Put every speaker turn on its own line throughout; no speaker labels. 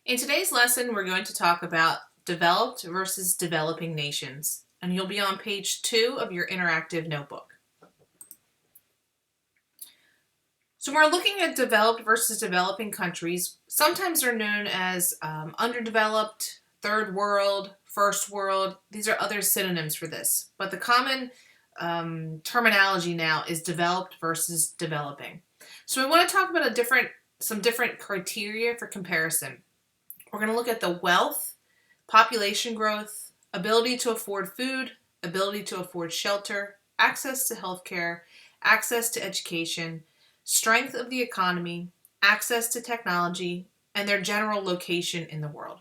In today's lesson, we're going to talk about developed versus developing nations, and you'll be on page 2 of your interactive notebook. So we're looking at developed versus developing countries. Sometimes they're known as underdeveloped, third world, first world. These are other synonyms for this, but the common terminology now is developed versus developing. So we want to talk about some different criteria for comparison. We're going to look at the wealth, population growth, ability to afford food, ability to afford shelter, access to healthcare, access to education, strength of the economy, access to technology, and their general location in the world.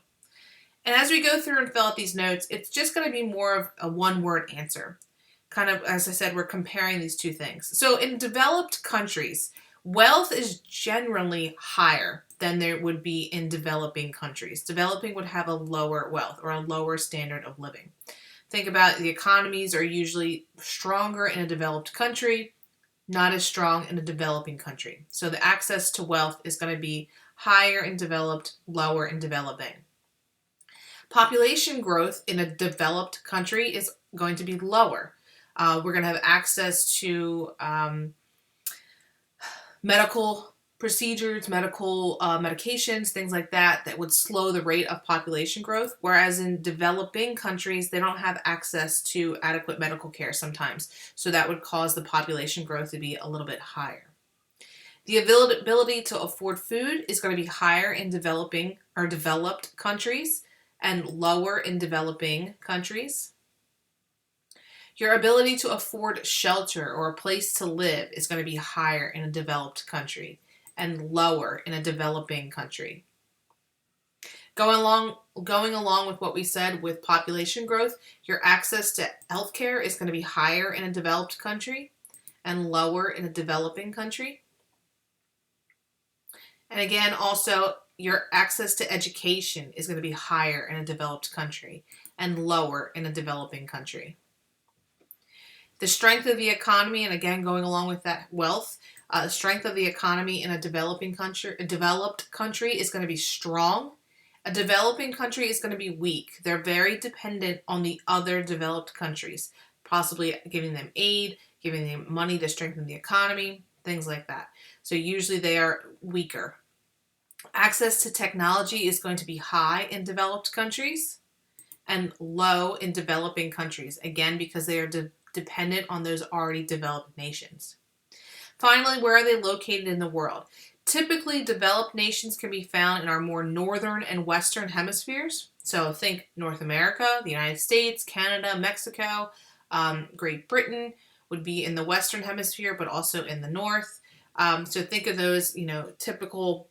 And as we go through and fill out these notes, it's just going to be more of a one-word answer. Kind of, as I said, we're comparing these two things. So in developed countries, wealth is generally higher than there would be in developing countries. Developing would have a lower wealth or a lower standard of living. Think about the economies are usually stronger in a developed country, not as strong in a developing country. So the access to wealth is going to be higher in developed, lower in developing. Population growth in a developed country is going to be lower. We're going to have access to medical procedures, medical medications, things like that, that would slow the rate of population growth. Whereas in developing countries, they don't have access to adequate medical care sometimes. So that would cause the population growth to be a little bit higher. The ability to afford food is going to be higher in developing or developed countries and lower in developing countries. Your ability to afford shelter or a place to live is going to be higher in a developed country and lower in a developing country. Going along with what we said with population growth, your access to healthcare is going to be higher in a developed country and lower in a developing country. And again, also, your access to education is going to be higher in a developed country and lower in a developing country. The strength of the economy, and again, going along with that wealth, strength of the economy in a developed country is going to be strong. A developing country is going to be weak. They're very dependent on the other developed countries, possibly giving them aid, giving them money to strengthen the economy, things like that. So usually they are weaker. Access to technology is going to be high in developed countries and low in developing countries, again, because they are dependent on those already developed nations. Finally, where are they located in the world? Typically, developed nations can be found in our more northern and western hemispheres. So think North America, the United States, Canada, Mexico, Great Britain would be in the western hemisphere, but also in the north. So think of those, typical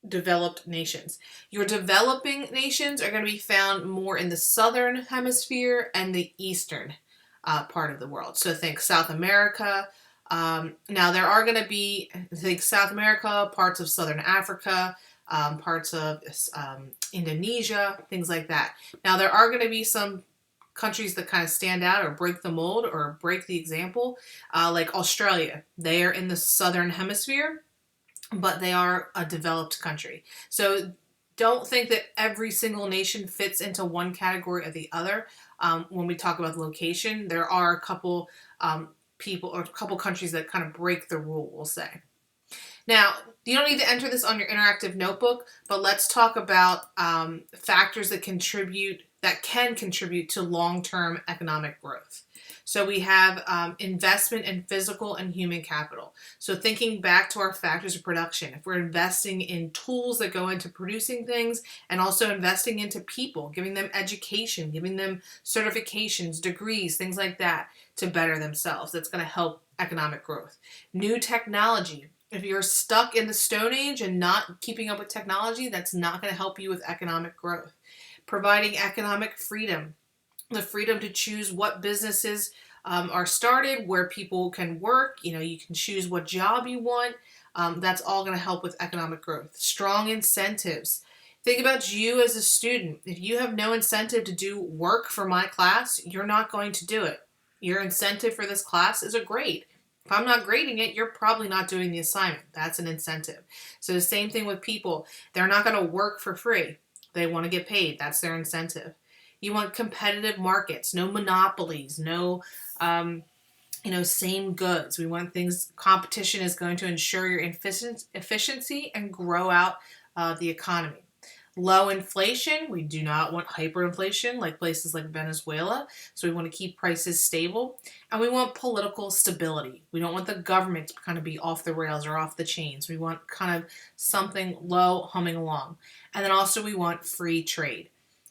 developed nations. Your developing nations are going to be found more in the southern hemisphere and the eastern part of the world. So think South America. Now there are going to be, think South America, parts of Southern Africa, parts of Indonesia, things like that. Now there are going to be some countries that kind of stand out or break the mold or break the example, like Australia. They are in the southern hemisphere, but they are a developed country. So don't think that every single nation fits into one category or the other. When we talk about location, there are a couple people or a couple countries that kind of break the rule, we'll say. Now, you don't need to enter this on your interactive notebook, but let's talk about factors that can contribute to long-term economic growth. So we have investment in physical and human capital. So thinking back to our factors of production, if we're investing in tools that go into producing things and also investing into people, giving them education, giving them certifications, degrees, things like that to better themselves, that's going to help economic growth. New technology. If you're stuck in the Stone Age and not keeping up with technology, that's not going to help you with economic growth. Providing economic freedom. The freedom to choose what businesses are started, where people can work. You can choose what job you want. That's all going to help with economic growth. Strong incentives. Think about you as a student. If you have no incentive to do work for my class, you're not going to do it. Your incentive for this class is a grade. If I'm not grading it, you're probably not doing the assignment. That's an incentive. So the same thing with people. They're not going to work for free. They want to get paid. That's their incentive. You want competitive markets, no monopolies, no same goods. We want things, competition is going to ensure your efficiency and grow out the economy. Low inflation, we do not want hyperinflation like places like Venezuela, so we want to keep prices stable. And we want political stability. We don't want the government to kind of be off the rails or off the chains. We want kind of something low humming along. And then also we want free trade.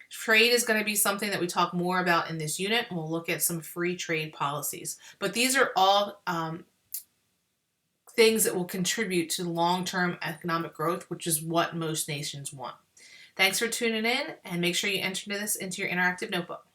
Trade is going to be something that we talk more about in this unit, and we'll look at some free trade policies. But these are all things that will contribute to long-term economic growth, which is what most nations want. Thanks for tuning in, and make sure you enter this into your interactive notebook.